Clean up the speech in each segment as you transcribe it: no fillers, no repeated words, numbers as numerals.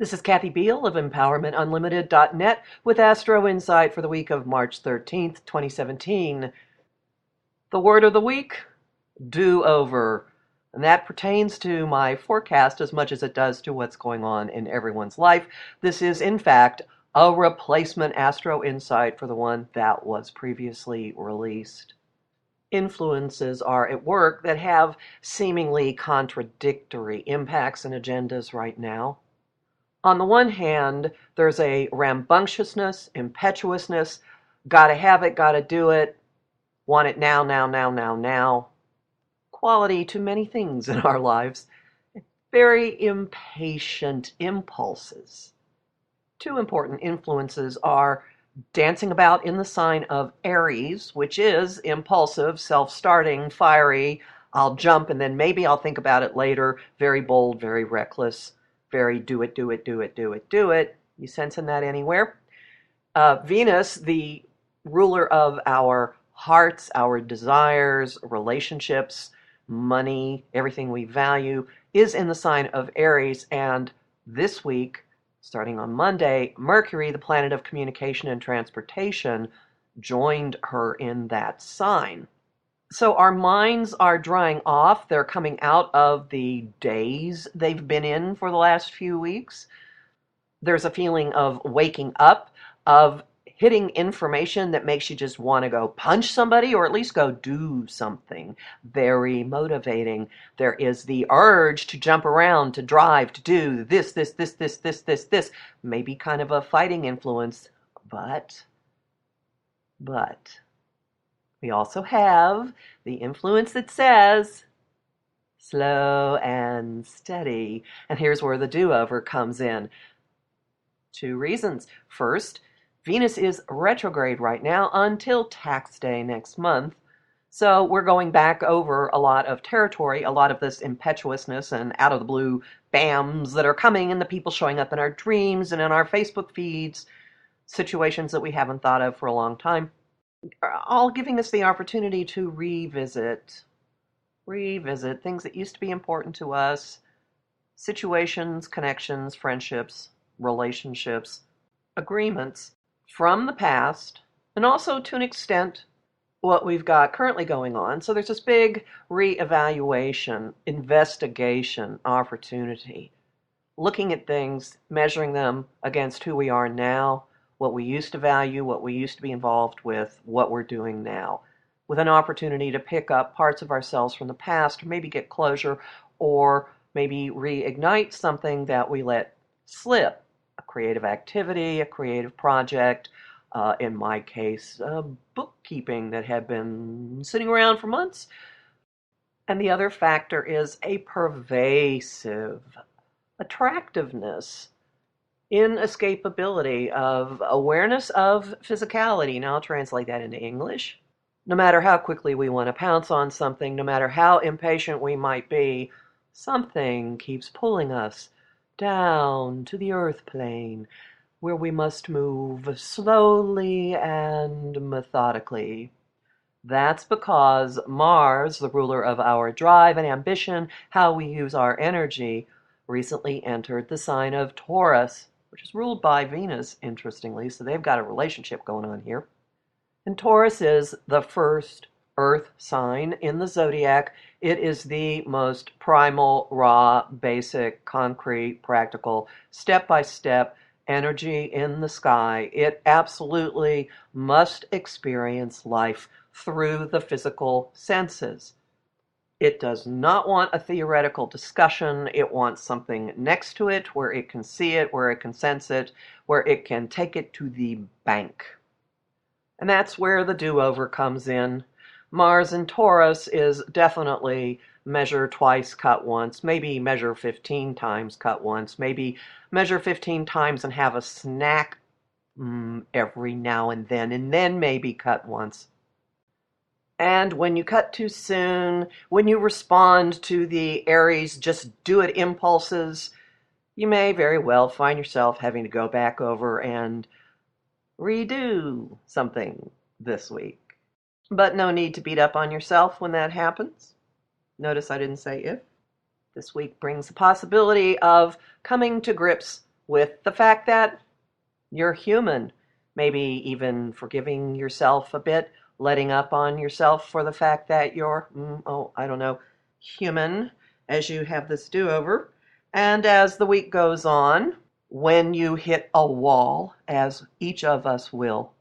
This is Kathy Beal of EmpowermentUnlimited.net with Astro-Insight for the week of March 13th, 2017. The word of the week, do-over. And that pertains to my forecast as much as it does to what's going on in everyone's life. This is, in fact, a replacement Astro-Insight for the one that was previously released. Influences are at work that have seemingly contradictory impacts and agendas right now. On the one hand, there's a rambunctiousness, impetuousness, gotta have it, gotta do it, want it now, now, now, now, now, quality to many things in our lives, very impatient impulses. Two important influences are dancing about in the sign of Aries, which is impulsive, self-starting, fiery, I'll jump and then maybe I'll think about it later, very bold, very reckless, very do it, do it, do it, do it, do it. You sensing that anywhere? Venus, the ruler of our hearts, our desires, relationships, money, everything we value, is in the sign of Aries. And this week, starting on Monday, Mercury, the planet of communication and transportation, joined her in that sign. So our minds are drying off. They're coming out of the daze they've been in for the last few weeks. There's a feeling of waking up, of hitting information that makes you just want to go punch somebody or at least go do something. Very motivating. There is the urge to jump around, to drive, to do this, this, this, this, this, this, this. Maybe kind of a fighting influence, but we also have the influence that says slow and steady. And here's where the do-over comes in. Two reasons. First, Venus is retrograde right now until tax day next month. So we're going back over a lot of territory, a lot of this impetuousness and out of the blue bams that are coming and the people showing up in our dreams and in our Facebook feeds, situations that we haven't thought of for a long time. All giving us the opportunity to revisit things that used to be important to us, situations, connections, friendships, relationships, agreements from the past, and also to an extent what we've got currently going on. So there's this big reevaluation, investigation, opportunity, looking at things, measuring them against who we are now, what we used to value, what we used to be involved with, what we're doing now, with an opportunity to pick up parts of ourselves from the past, or maybe get closure, or maybe reignite something that we let slip, a creative activity, a creative project, in my case, bookkeeping that had been sitting around for months. And the other factor is a pervasive attractiveness, inescapability of awareness of physicality. Now I'll translate that into English. No matter how quickly we want to pounce on something, no matter how impatient we might be, something keeps pulling us down to the earth plane, where we must move slowly and methodically. That's because Mars, the ruler of our drive and ambition, how we use our energy, recently entered the sign of Taurus, which is ruled by Venus, interestingly, so they've got a relationship going on here. And Taurus is the first earth sign in the zodiac. It is the most primal, raw, basic, concrete, practical, step-by-step energy in the sky. It absolutely must experience life through the physical senses. It does not want a theoretical discussion. It wants something next to it where it can see it, where it can sense it, where it can take it to the bank. And that's where the do-over comes in. Mars in Taurus is definitely measure twice, cut once, maybe measure 15 times, cut once, maybe measure 15 times and have a snack every now and then maybe cut once. And when you cut too soon, when you respond to the Aries just do it impulses, you may very well find yourself having to go back over and redo something this week. But no need to beat up on yourself when that happens. Notice I didn't say if. This week brings the possibility of coming to grips with the fact that you're human. Maybe even forgiving yourself a bit, letting up on yourself for the fact that you're, I don't know, human as you have this do-over. And as the week goes on, when you hit a wall, as each of us will,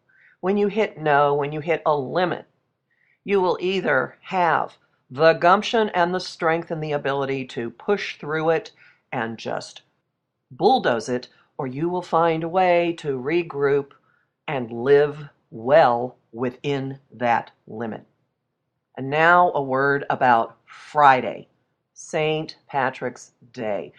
when you hit no, when you hit a limit, you will either have the gumption and the strength and the ability to push through it and just bulldoze it, or you will find a way to regroup and live well within that limit. And now a word about Friday, St. Patrick's Day.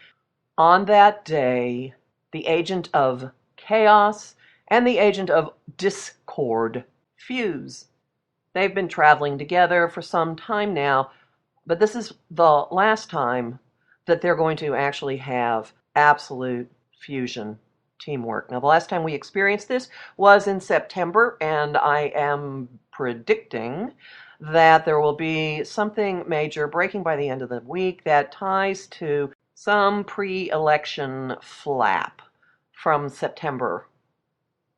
On that day, the agent of chaos and the agent of discord fuse. They've been traveling together for some time now, but this is the last time that they're going to actually have absolute fusion teamwork. Now, the last time we experienced this was in September, and I am predicting that there will be something major breaking by the end of the week that ties to some pre-election flap from September.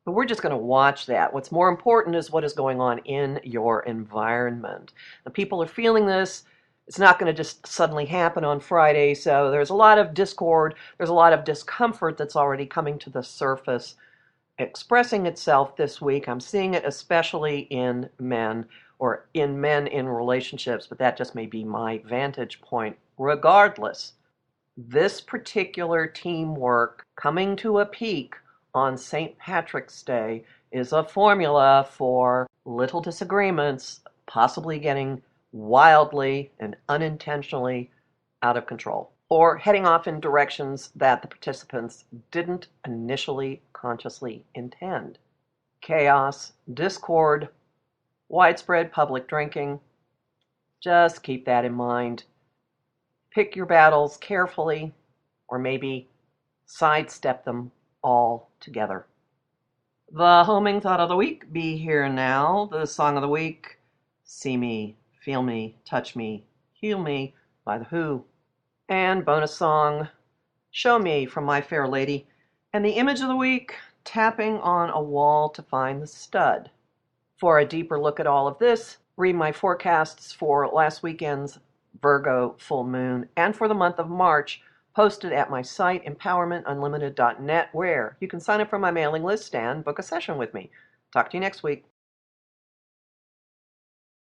But we're just going to watch that. What's more important is what is going on in your environment. The people are feeling this. It's not going to just suddenly happen on Friday, so there's a lot of discord, there's a lot of discomfort that's already coming to the surface, expressing itself this week. I'm seeing it especially in men, or in men in relationships, but that just may be my vantage point. Regardless, this particular teamwork coming to a peak on St. Patrick's Day is a formula for little disagreements possibly getting wildly and unintentionally out of control, or heading off in directions that the participants didn't initially consciously intend. Chaos, discord, widespread public drinking. Just keep that in mind. Pick your battles carefully, or maybe sidestep them all together. The homing thought of the week, Be Here Now. The song of the week, See Me, Feel Me, Touch Me, Heal Me by The Who. And bonus song, Show Me from My Fair Lady. And the image of the week, Tapping on a Wall to Find the Stud. For a deeper look at all of this, read my forecasts for last weekend's Virgo full moon and for the month of March, posted at my site, empowermentunlimited.net, where you can sign up for my mailing list and book a session with me. Talk to you next week.